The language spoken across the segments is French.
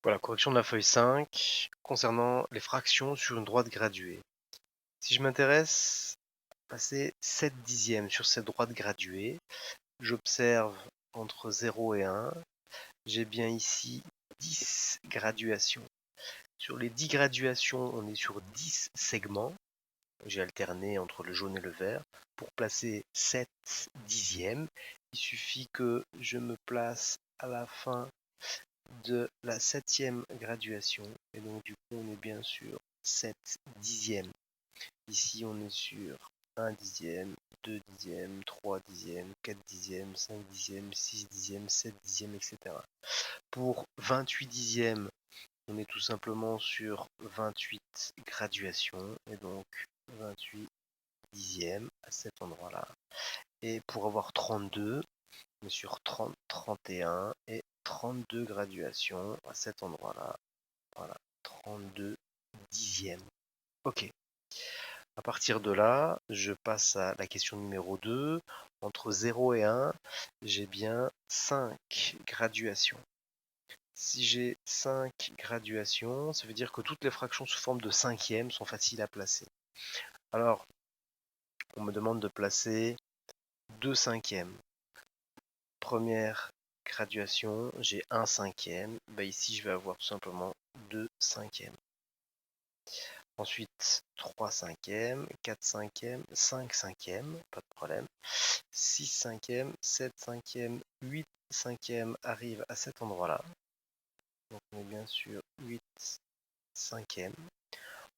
Voilà, correction de la feuille 5 concernant les fractions sur une droite graduée. Si je m'intéresse à passer 7 dixièmes sur cette droite graduée, j'observe entre 0 et 1, j'ai bien ici 10 graduations. Sur les 10 graduations, on est sur 10 segments. J'ai alterné entre le jaune et le vert. Pour placer 7 dixièmes, il suffit que je me place à la fin de la 7e graduation. Et donc du coup on est bien sur 7 dixièmes. Ici on est sur 1 dixième, 2 dixièmes, 3 dixièmes, 4 dixièmes, 5 dixièmes, 6 dixièmes, 7 dixièmes, etc. Pour 28 dixièmes, on est tout simplement sur 28 graduations. Et donc 28 dixièmes à cet endroit-là. Et pour avoir 32, on est sur 30, 31 et 32 graduations à cet endroit-là. Voilà, 32 dixièmes. Ok. À partir de là, je passe à la question numéro 2. Entre 0 et 1, j'ai bien 5 graduations. Si j'ai 5 graduations, ça veut dire que toutes les fractions sous forme de cinquième sont faciles à placer. Alors, on me demande de placer 2 cinquièmes. Première graduation, j'ai 1 cinquième. Bah ici, je vais avoir tout simplement 2 cinquièmes. Ensuite, 3 cinquièmes, 4 cinquièmes, 5 cinquièmes, pas de problème. 6 cinquièmes, 7 cinquièmes, 8 cinquièmes arrivent à cet endroit-là. Donc on est bien sûr 8 cinquièmes.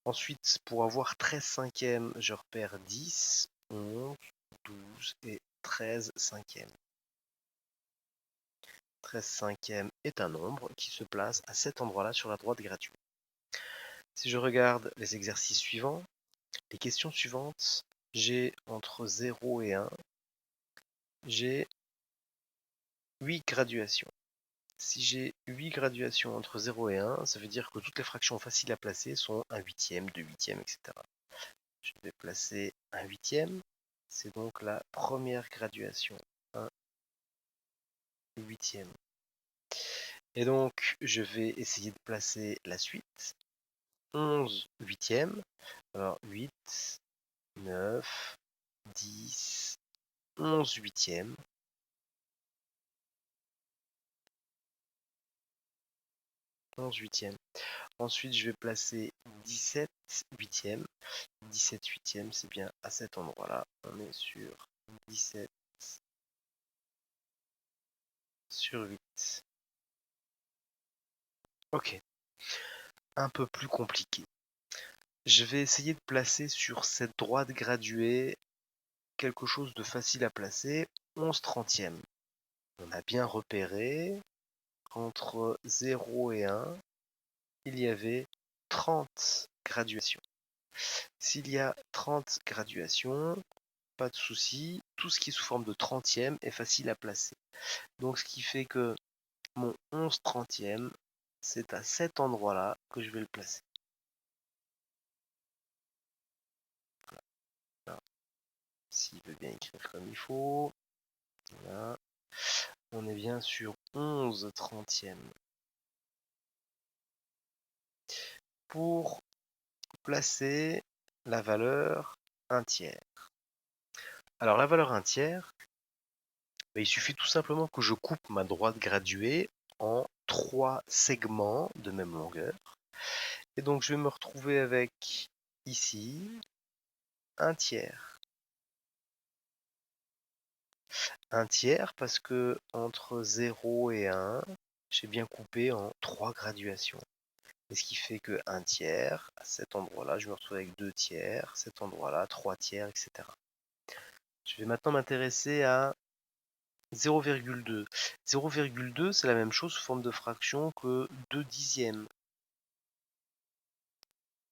Ensuite, pour avoir 13 cinquièmes, je repère 10, 11, 12 et 13 cinquièmes. 13 cinquièmes est un nombre qui se place à cet endroit-là sur la droite graduée. Si je regarde les exercices suivants, les questions suivantes, j'ai entre 0 et 1, j'ai 8 graduations. Si j'ai 8 graduations entre 0 et 1, ça veut dire que toutes les fractions faciles à placer sont 1 huitième, 2 huitièmes, etc. Je vais placer 1 huitième, c'est donc la première graduation, 1 huitième. Et donc, je vais essayer de placer la suite, 11 huitièmes, alors 8, 9, 10, 11 huitièmes. 11 huitièmes. Ensuite, je vais placer 17 huitièmes. 17 huitièmes, c'est bien à cet endroit-là. On est sur 17 sur 8. Ok. Un peu plus compliqué. Je vais essayer de placer sur cette droite graduée quelque chose de facile à placer. 11 trentièmes. On a bien repéré qu'entre 0 et 1, il y avait 30 graduations. S'il y a 30 graduations, pas de souci, tout ce qui est sous forme de trentième est facile à placer. Donc ce qui fait que mon 11 trentième, c'est à cet endroit-là que je vais le placer. Voilà. S'il veut bien écrire comme il faut. Voilà. On est bien sur 11 trentième. Pour placer la valeur 1 tiers. Alors la valeur 1 tiers, il suffit tout simplement que je coupe ma droite graduée en 3 segments de même longueur. Et donc je vais me retrouver avec ici 1 tiers. 1 tiers parce que entre 0 et 1, j'ai bien coupé en 3 graduations. Et ce qui fait que 1 tiers, à cet endroit-là, je me retrouve avec 2 tiers, cet endroit-là, 3 tiers, etc. Je vais maintenant m'intéresser à 0,2. 0,2, c'est la même chose sous forme de fraction que 2 dixièmes.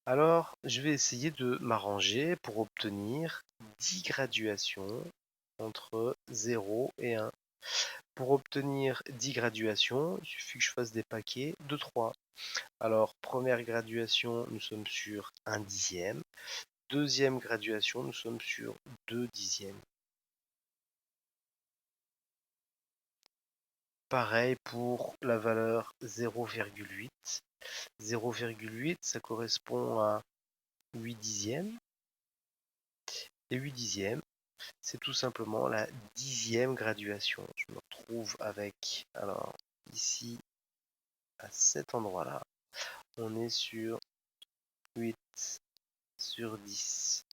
Alors, je vais essayer de m'arranger pour obtenir 10 graduations entre 0 et 1. Pour obtenir 10 graduations, il suffit que je fasse des paquets de 3. Alors, première graduation, nous sommes sur 1 dixième. Deuxième graduation, nous sommes sur 2 dixièmes. pareil pour la valeur 0,8. 0,8, ça correspond à 8 dixièmes. Et 8 dixièmes, c'est tout simplement la 10e graduation. Je me retrouve avec, alors ici, à cet endroit-là, on est sur 8 sur 10.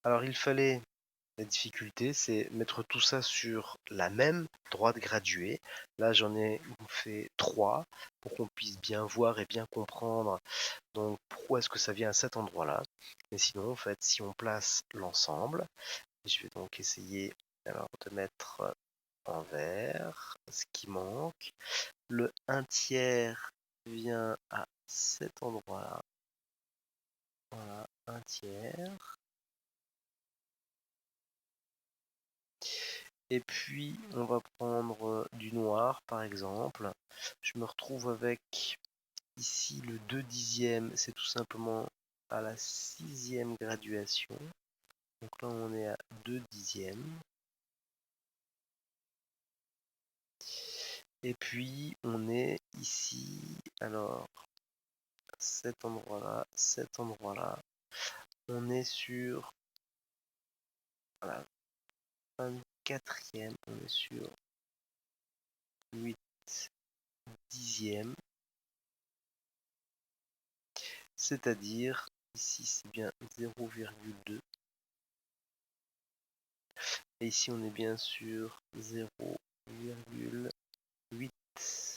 Alors il fallait, la difficulté, c'est mettre tout ça sur la même droite graduée. Là, j'en ai fait 3 pour qu'on puisse bien voir et bien comprendre donc pourquoi est-ce que ça vient à cet endroit-là. Mais sinon, en fait, si on place l'ensemble, je vais donc essayer alors de mettre en vert ce qui manque. Le 1/3 vient à cet endroit-là. Voilà, 1/3. Et puis, on va prendre du noir, par exemple. Je me retrouve avec ici le 2 dixièmes, c'est tout simplement à la 6e graduation. Donc là, on est à 2 dixièmes. Et puis, on est ici, alors, cet endroit-là. On est sur, voilà, 24e, on est sur 8 dixièmes. C'est-à-dire, ici c'est bien 0,2. Et ici on est bien sur 0,8.